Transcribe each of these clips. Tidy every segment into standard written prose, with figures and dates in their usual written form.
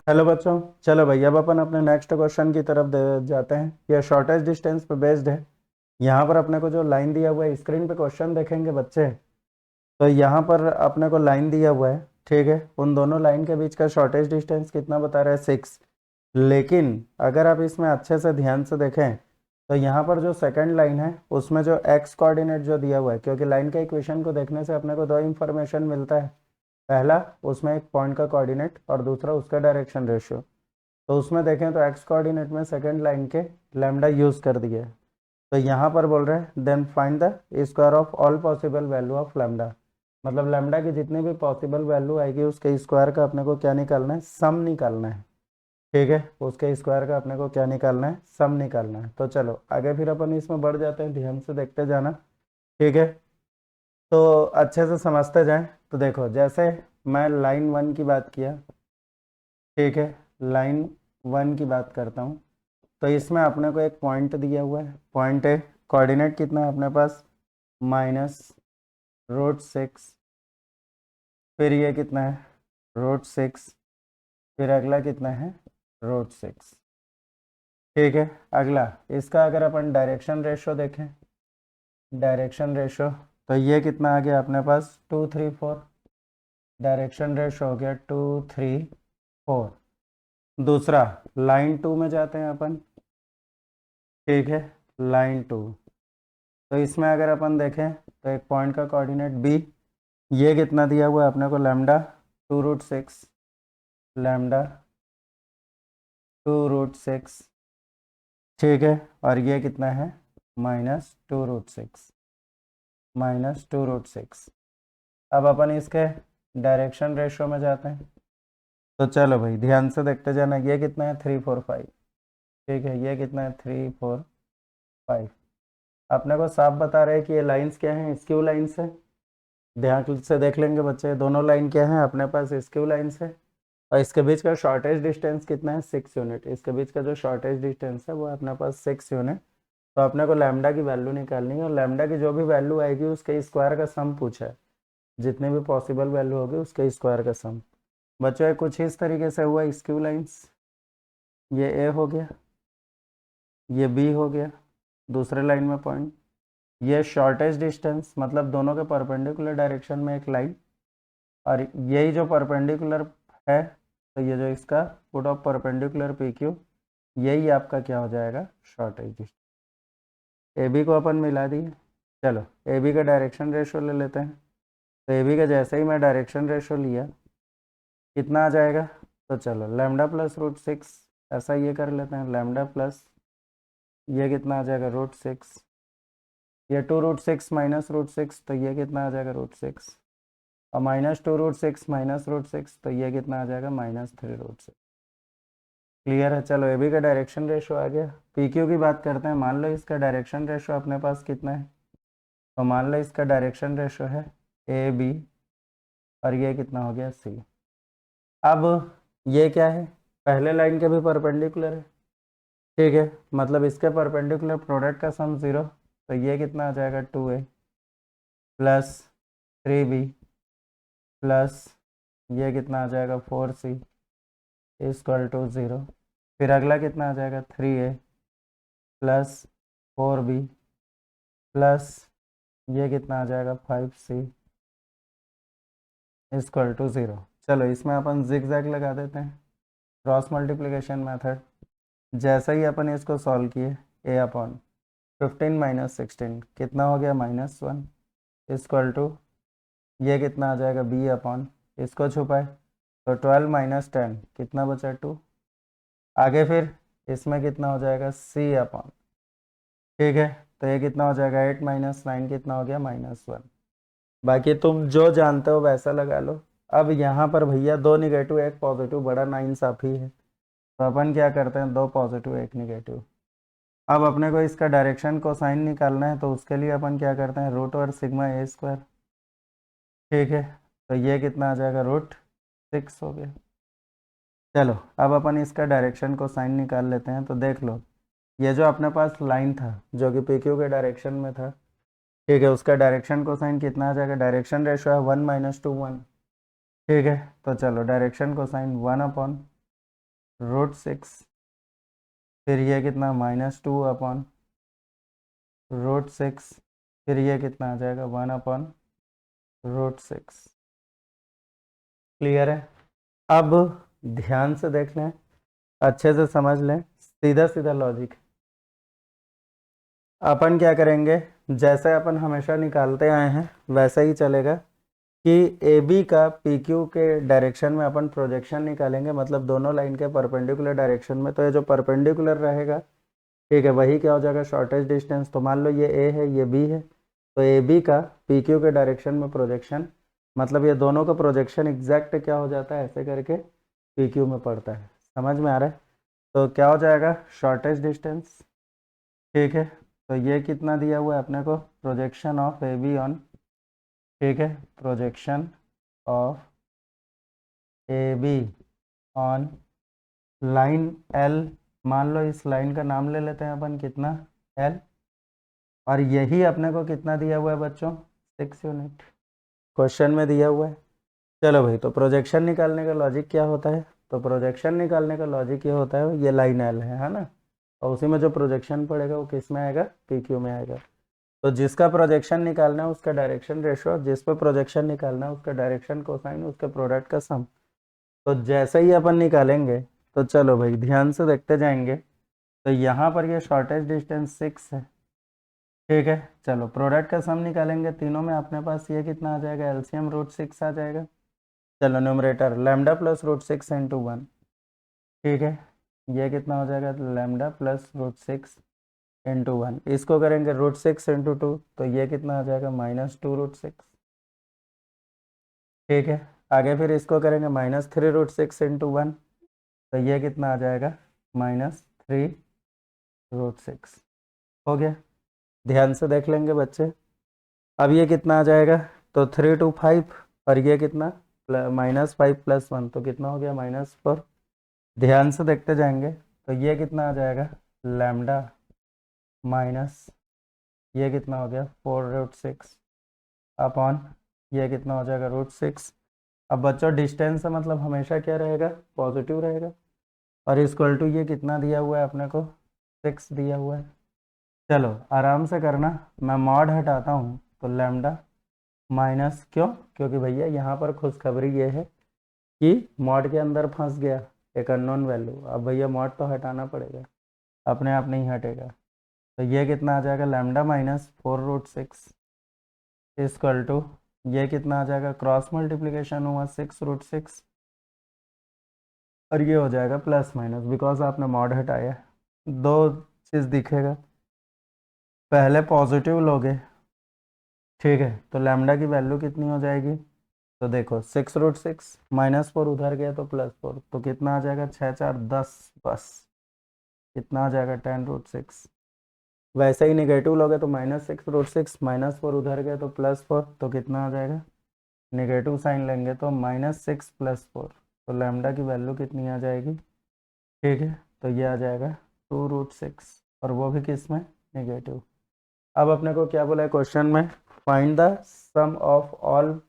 Hello बच्चों, चलो भाई अब अपन अपने नेक्स्ट क्वेश्चन की तरफ जाते हैं। यह शॉर्टेस्ट डिस्टेंस पे बेस्ड है। यहाँ पर अपने को जो लाइन दिया हुआ है, स्क्रीन पे क्वेश्चन देखेंगे बच्चे, तो यहाँ पर अपने को लाइन दिया हुआ है, ठीक है। उन दोनों लाइन के बीच का शॉर्टेस्ट डिस्टेंस कितना बता रहा है, 6। लेकिन अगर आप इसमें अच्छे से ध्यान से देखें तो यहाँ पर जो सेकंड लाइन है उसमें जो एक्स कोऑर्डिनेट जो दिया हुआ है, क्योंकि लाइन के इक्वेशन को देखने से अपने को दो इंफॉर्मेशन मिलता है। पहला, उसमें एक पॉइंट का कोऑर्डिनेट और दूसरा उसका डायरेक्शन रेशियो। तो उसमें देखें तो एक्स कोऑर्डिनेट में सेकंड लाइन के लैम्डा यूज कर दिया है। तो यहाँ पर बोल रहे हैं then find the square of all possible value of lambda. मतलब लैम्डा की जितनी भी पॉसिबल वैल्यू आएगी उसके स्क्वायर का अपने को क्या निकालना है, सम निकालना है। ठीक है, उसके स्क्वायर का अपने को क्या निकालना है, सम निकालना है। तो चलो आगे फिर अपन इसमें बढ़ जाते हैं, ध्यान से देखते जाना। ठीक है, तो अच्छे से समझते जाएं। तो देखो, जैसे मैं लाइन वन की बात किया, ठीक है, लाइन वन की बात करता हूँ। तो इसमें अपने को एक पॉइंट दिया हुआ है, पॉइंट है, कोऑर्डिनेट कितना है अपने पास, -√6। फिर ये कितना है, √6। फिर अगला कितना है, √6। ठीक है, अगला इसका अगर अपन डायरेक्शन रेशो देखें, डायरेक्शन रेशो, तो ये कितना आ गया अपने पास, 2 3 4। डायरेक्शन रेशो हो गया 2 3 4। दूसरा, लाइन टू में जाते हैं अपन। ठीक है, लाइन टू, तो इसमें अगर अपन देखें तो एक पॉइंट का कोऑर्डिनेट बी, ये कितना दिया हुआ है अपने को, लैम्डा 2√6, लैम्डा 2√6। ठीक है, और ये कितना है, -2√6, -2√6। अब अपन इसके डायरेक्शन रेशो में जाते हैं। तो चलो भाई ध्यान से देखते जाना, ये कितना है, 3 4 5। ठीक है, ये कितना है, 3 4 5। अपने को साफ बता रहे हैं कि ये लाइंस क्या हैं, स्क्यू लाइंस है। ध्यान से देख लेंगे बच्चे, दोनों लाइन क्या है अपने पास, स्क्यू लाइंस है। और इसके बीच का शॉर्टेज डिस्टेंस कितना है, 6 यूनिट। इसके बीच का जो शॉर्टेज डिस्टेंस है वो अपने पास 6 यूनिट। तो अपने को लैम्डा की वैल्यू निकालनी है, और लैम्डा की जो भी वैल्यू आएगी उसके स्क्वायर का सम पूछा है। जितनी भी पॉसिबल वैल्यू होगी उसके स्क्वायर का सम। बच्चों ये कुछ इस तरीके से हुआ स्क्यू लाइंस। ये ए हो गया, ये बी हो गया, दूसरे लाइन में पॉइंट। ये शॉर्टेज डिस्टेंस मतलब दोनों के परपेंडिकुलर डायरेक्शन में एक लाइन, और यही जो परपेंडिकुलर है, तो ये जो इसका put off perpendicular P Q, यही आपका क्या हो जाएगा, शॉर्टेज डिस्टेंस। ए बी को अपन मिला दिए। चलो ए बी का डायरेक्शन रेशो ले लेते हैं। तो ए बी का जैसे ही मैं डायरेक्शन रेशो लिया, कितना आ जाएगा, तो चलो लैम्डा प्लस √6, ऐसा ये कर लेते हैं, लैम्डा प्लस ये कितना आ जाएगा, √6। ये 2√6 -√6, तो ये कितना आ जाएगा, √6। और -2√6 -√6, तो ये कितना आ जाएगा, -3√6। क्लियर है। चलो ए बी का डायरेक्शन रेशो आ गया। पी क्यू की बात करते हैं। मान लो इसका डायरेक्शन रेशो अपने पास कितना है, तो मान लो इसका डायरेक्शन रेशो है ए बी, और ये कितना हो गया, सी। अब ये क्या है, पहले लाइन के भी परपेंडिकुलर है। ठीक है, मतलब इसके परपेंडिकुलर प्रोडक्ट का सम 0। तो ये कितना आ जाएगा, 2a प्लस 3b प्लस ये कितना आ जाएगा, 4c इक्वल टू 0। फिर अगला कितना आ जाएगा, 3a प्लस 4b प्लस ये कितना आ जाएगा, 5c इक्वल टू 0। चलो इसमें अपन जिग जैग लगा देते हैं, क्रॉस मल्टीप्लिकेशन मेथड। जैसे ही अपन इसको सॉल्व किए, a अपॉन 15 - 16 कितना हो गया, -1 इक्वल टू ये कितना आ जाएगा, b अपॉन, इसको छुपाए तो 12 - 10 कितना बचा, 2। आगे फिर इसमें कितना हो जाएगा, c अपॉन, ठीक है, तो ये कितना हो जाएगा, 8 - 9 कितना हो गया, -1। बाकी तुम जो जानते हो वैसा लगा लो। अब यहाँ पर भैया दो निगेटिव एक पॉजिटिव, बड़ा नाइंसाफी है। तो अपन क्या करते हैं, दो पॉजिटिव एक निगेटिव। अब अपने को इसका डायरेक्शन को साइन निकालना है, तो उसके लिए अपन क्या करते हैं, √/σ²। ठीक है, तो ये कितना आ जाएगा, √6 हो गया। चलो अब अपन इसका डायरेक्शन को साइन निकाल लेते हैं। तो देख लो, ये जो अपने पास लाइन था जो कि पी क्यू के डायरेक्शन में था, ठीक है, उसका डायरेक्शन को साइन कितना आ जाएगा, डायरेक्शन रेशो है 1 - 2 1। ठीक है, तो चलो डायरेक्शन को साइन 1 अपॉन √6, फिर ये कितना -2/√6, फिर ये कितना आ जाएगा 1/√6। क्लियर है? अब ध्यान से देख लें, अच्छे से समझ लें, सीधा सीधा लॉजिक। अपन क्या करेंगे, जैसे अपन हमेशा निकालते आए हैं वैसा ही चलेगा कि ए बी का पी क्यू के डायरेक्शन में अपन प्रोजेक्शन निकालेंगे, मतलब दोनों लाइन के परपेंडिकुलर डायरेक्शन में। तो ये जो परपेंडिकुलर रहेगा, ठीक है, वही क्या हो जाएगा, शॉर्टेज डिस्टेंस। तो मान लो ये ए है, ये बी है, तो ए बी का पी क्यू के डायरेक्शन में प्रोजेक्शन, मतलब ये दोनों का प्रोजेक्शन एग्जैक्ट क्या हो जाता है, ऐसे करके पी क्यू में पड़ता है। समझ में आ रहा है? तो क्या हो जाएगा, शॉर्टेज डिस्टेंस। ठीक है, तो ये कितना दिया हुआ है अपने को, projection of A be on, ठीक है, projection of A be on line L. मान लो इस लाइन का नाम ले लेते हैं अपन, कितना, एल। और यही अपने को कितना दिया हुआ है बच्चों, 6 यूनिट, क्वेश्चन में दिया हुआ है। चलो भाई, तो प्रोजेक्शन निकालने का लॉजिक क्या होता है, तो प्रोजेक्शन निकालने का लॉजिक ये होता है, ये लाइन एल है ना, और उसी में जो प्रोजेक्शन पड़ेगा वो किस में आएगा, पी क्यू में आएगा। तो जिसका प्रोजेक्शन निकालना है उसका डायरेक्शन रेशो, जिस पर प्रोजेक्शन निकालना है उसका डायरेक्शन कोसाइन, उसके प्रोडक्ट का सम। तो जैसे ही अपन निकालेंगे, तो चलो भाई ध्यान से देखते जाएंगे। तो यहाँ पर ये शॉर्टेज डिस्टेंस 6 है, ठीक है। चलो प्रोडक्ट का सम निकालेंगे, तीनों में अपने पास ये कितना आ जाएगा, एलसीएम √6 आ जाएगा। चलो न्यूमरेटर लैम्डा प्लस √6 × 1, ठीक है, ये कितना हो जाएगा, लैम्डा प्लस √6 × 1। इसको करेंगे √6 × 2, तो ये कितना आ जाएगा, -2√6, ठीक है। आगे फिर इसको करेंगे -3√6 × 1, तो ये कितना आ जाएगा, -3√6। हो गया? ध्यान से देख लेंगे बच्चे। अब ये कितना आ जाएगा, तो 3 2 5, और ये कितना, -5 + 1, तो कितना हो गया, -4। ध्यान से देखते जाएंगे, तो ये कितना आ जाएगा, लैम्डा माइनस, ये कितना हो गया, 4√6 अपॉन, ये कितना हो जाएगा, √6। अब बच्चों डिस्टेंस से मतलब हमेशा क्या रहेगा, पॉजिटिव रहेगा। और इक्वल टू ये कितना दिया हुआ है अपने को, 6 दिया हुआ है। चलो आराम से करना, मैं मॉड हटाता हूँ, तो लैम्डा माइनस, क्यों, क्योंकि भैया यहाँ पर खुशखबरी ये है कि मॉड के अंदर फंस गया एक अननोन वैल्यू। अब भैया मॉड तो हटाना पड़ेगा, अपने आप नहीं हटेगा। तो ये कितना आ जाएगा, लैम्डा माइनस 4√6 इक्वल टू, ये कितना आ जाएगा, क्रॉस मल्टीप्लिकेशन हुआ 6√6, और ये हो जाएगा प्लस माइनस, बिकॉज आपने मॉड हटाया। दो चीज़ दिखेगा, पहले पॉजिटिव लोगे, ठीक है, तो लैम्डा की वैल्यू कितनी हो जाएगी, तो देखो 6√6 -4 उधर गया तो +4, तो कितना आ जाएगा, 6 4 10, बस कितना आ जाएगा, 10√6। वैसे ही निगेटिव लोगे तो -6√6, -4 उधर गया तो +4, तो कितना आ जाएगा, निगेटिव साइन लेंगे तो -6 + 4, तो लैम्डा की वैल्यू कितनी आ जाएगी, ठीक है, तो ये आ जाएगा 2√6, और वो भी किस में, नेगेटिव। अब अपने को क्या बोला है क्वेश्चन में, find the sum of all,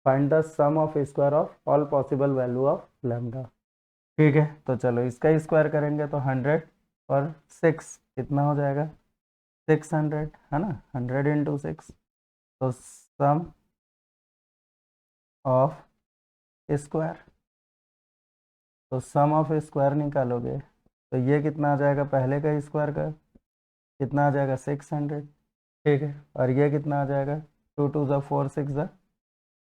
find the sum of square of all possible value of lambda, ठीक है। तो चलो इसका स्क्वायर करेंगे तो 100 और 6 कितना हो जाएगा, 600 है ना, 100 × 6, तो सम ऑफ स्क्वायर, तो सम ऑफ स्क्वायर निकालोगे तो ये कितना आ जाएगा, पहले का स्क्वायर का कितना आ जाएगा, 600, ठीक है, और ये कितना आ जाएगा, 2 2 ज़ा 4 6 ज़ा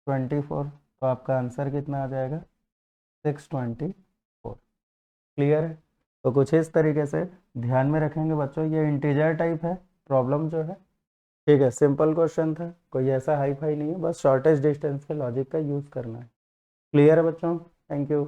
24, तो आपका आंसर कितना आ जाएगा, 624। क्लियर है? तो कुछ इस तरीके से ध्यान में रखेंगे बच्चों, ये इंटीजर टाइप है प्रॉब्लम जो है, ठीक है, सिंपल क्वेश्चन था, कोई ऐसा हाई फाई नहीं है, बस शॉर्टेज डिस्टेंस के लॉजिक का यूज़ करना है। क्लियर है बच्चों? Thank you.